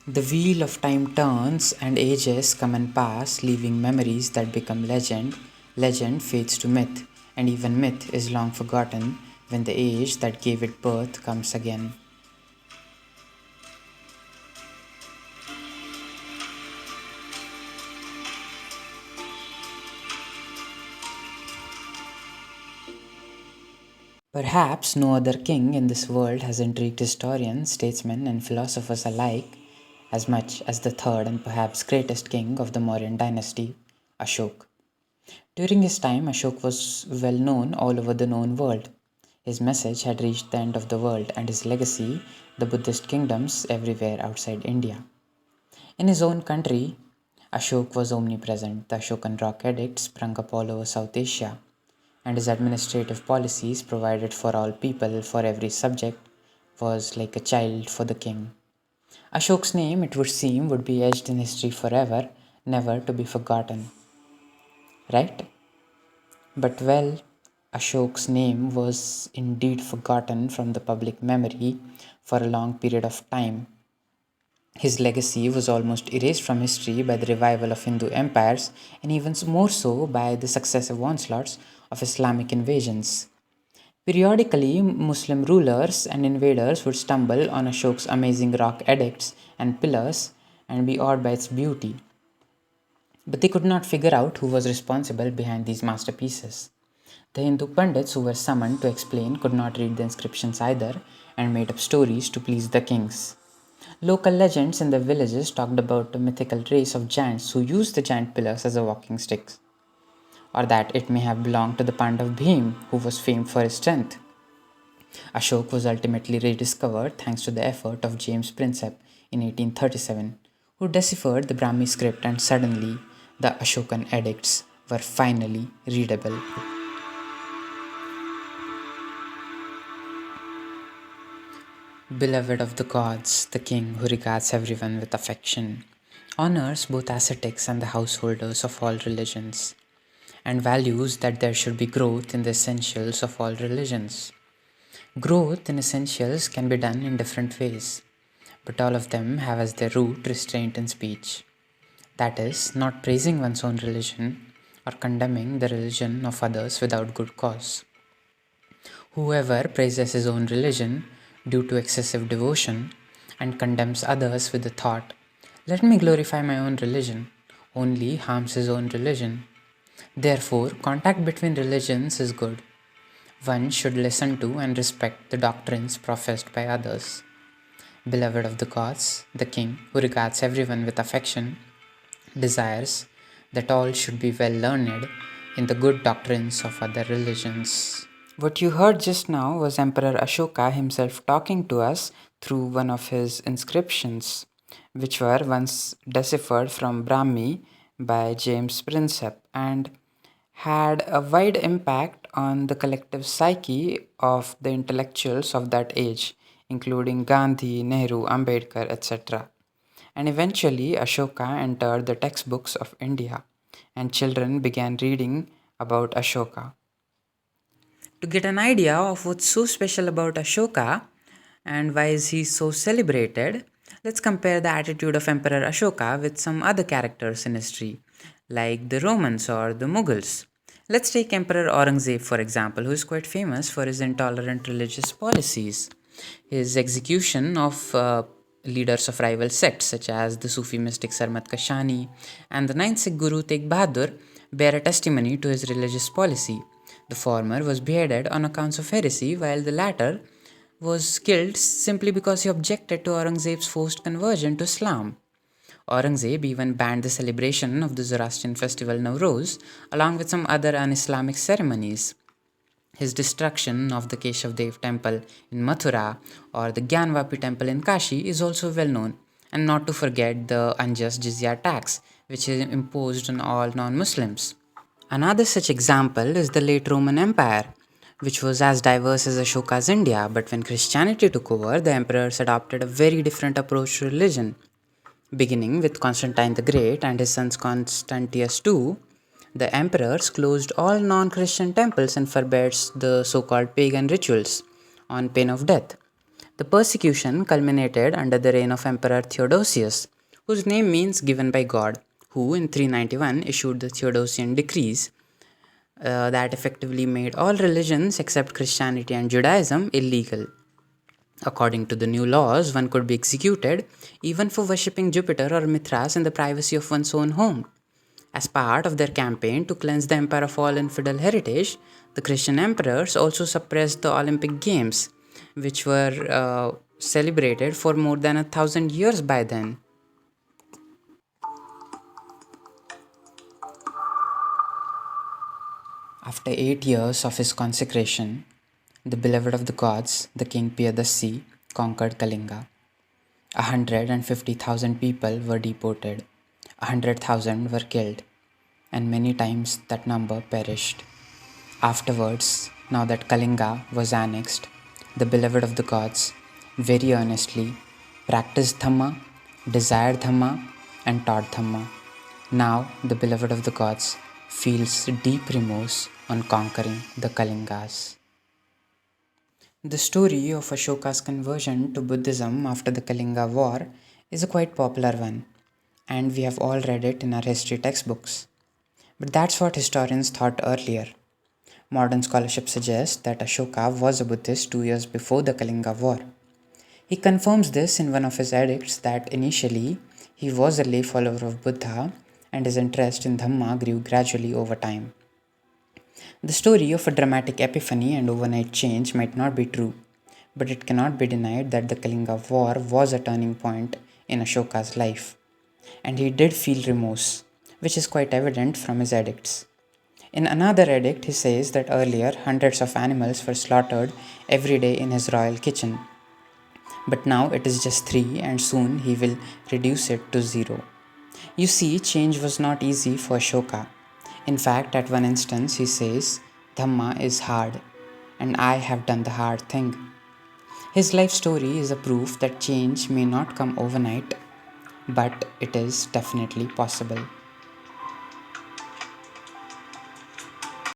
The wheel of time turns and ages come and pass, leaving memories that become legend. Legend fades to myth, and even myth is long forgotten when the age that gave it birth comes again. Perhaps no other king in this world has intrigued historians, statesmen, and philosophers alike as much as the third and perhaps greatest king of the Mauryan dynasty, Ashoka. During his time, Ashoka was well known all over the known world. His message had reached the end of the world, and his legacy, the Buddhist kingdoms everywhere outside India. In his own country, Ashoka was omnipresent. The Ashokan rock edict sprung up all over South Asia, and his administrative policies provided for all people, for every subject, was like a child for the king. Ashok's name, it would seem, would be etched in history forever, never to be forgotten. Right? But well, Ashok's name was indeed forgotten from the public memory for a long period of time. His legacy was almost erased from history by the revival of Hindu empires, and even more so by the successive onslaughts of Islamic invasions. Periodically, Muslim rulers and invaders would stumble on Ashok's amazing rock edicts and pillars and be awed by its beauty. But they could not figure out who was responsible behind these masterpieces. The Hindu Pandits who were summoned to explain could not read the inscriptions either and made up stories to please the kings. Local legends in the villages talked about a mythical race of giants who used the giant pillars as a walking sticks, or that it may have belonged to the Pandav Bhim, who was famed for his strength. Ashoka was ultimately rediscovered thanks to the effort of James Prinsep in 1837, who deciphered the Brahmi script, and suddenly the Ashokan edicts were finally readable. Beloved of the gods, the king who regards everyone with affection, honors both ascetics and the householders of all religions, and values that there should be growth in the essentials of all religions. Growth in essentials can be done in different ways, but all of them have as their root restraint in speech. That is, not praising one's own religion or condemning the religion of others without good cause. Whoever praises his own religion due to excessive devotion and condemns others with the thought, "Let me glorify my own religion," only harms his own religion. Therefore, contact between religions is good. One should listen to and respect the doctrines professed by others. Beloved of the gods, the king, who regards everyone with affection, desires that all should be well learned in the good doctrines of other religions. What you heard just now was Emperor Ashoka himself talking to us through one of his inscriptions, which were once deciphered from Brahmi by James Prinsep and had a wide impact on the collective psyche of the intellectuals of that age, including Gandhi, Nehru, Ambedkar, etc. And eventually, Ashoka entered the textbooks of India, and children began reading about Ashoka. To get an idea of what's so special about Ashoka and why is he so celebrated, let's compare the attitude of Emperor Ashoka with some other characters in history, like the Romans or the Mughals. Let's take Emperor Aurangzeb for example, who is quite famous for his intolerant religious policies. His execution of leaders of rival sects such as the Sufi mystic Sarmat Kashani and the ninth Sikh Guru Tegh Bahadur bear a testimony to his religious policy. The former was beheaded on accounts of heresy, while the latter was killed simply because he objected to Aurangzeb's forced conversion to Islam. Aurangzeb even banned the celebration of the Zoroastrian festival Nowruz, along with some other un-Islamic ceremonies. His destruction of the Keshavdev temple in Mathura or the Gyanvapi temple in Kashi is also well known, and not to forget the unjust jizya tax, which is imposed on all non-Muslims. Another such example is the late Roman Empire, which was as diverse as Ashoka's India, but when Christianity took over, the emperors adopted a very different approach to religion. Beginning with Constantine the Great and his sons Constantius II, the emperors closed all non Christian temples and forbade the so called pagan rituals on pain of death. The persecution culminated under the reign of Emperor Theodosius, whose name means given by God, who in 391 issued the Theodosian decrees that effectively made all religions except Christianity and Judaism illegal. According to the new laws, one could be executed even for worshipping Jupiter or Mithras in the privacy of one's own home. As part of their campaign to cleanse the empire of all infidel heritage, the Christian emperors also suppressed the Olympic Games, which were celebrated for more than 1,000 years by then. After 8 years of his consecration, the beloved of the gods, the king Piyadasi, conquered Kalinga. 150,000 people were deported, 100,000 were killed, and many times that number perished. Afterwards, now that Kalinga was annexed, the beloved of the gods very earnestly practiced Dhamma, desired Dhamma, and taught Dhamma. Now, the beloved of the gods feels deep remorse on conquering the Kalingas. The story of Ashoka's conversion to Buddhism after the Kalinga War is a quite popular one, and we have all read it in our history textbooks. But that's what historians thought earlier. Modern scholarship suggests that Ashoka was a Buddhist 2 years before the Kalinga War. He confirms this in one of his edicts that initially he was a lay follower of Buddha and his interest in Dhamma grew gradually over time. The story of a dramatic epiphany and overnight change might not be true, but it cannot be denied that the Kalinga War was a turning point in Ashoka's life, and he did feel remorse, which is quite evident from his edicts. In another edict, he says that earlier hundreds of animals were slaughtered every day in his royal kitchen, but now it is just 3 and soon he will reduce it to 0. You see, change was not easy for Ashoka. In fact, at one instance, he says, Dhamma is hard, and I have done the hard thing. His life story is a proof that change may not come overnight, but it is definitely possible.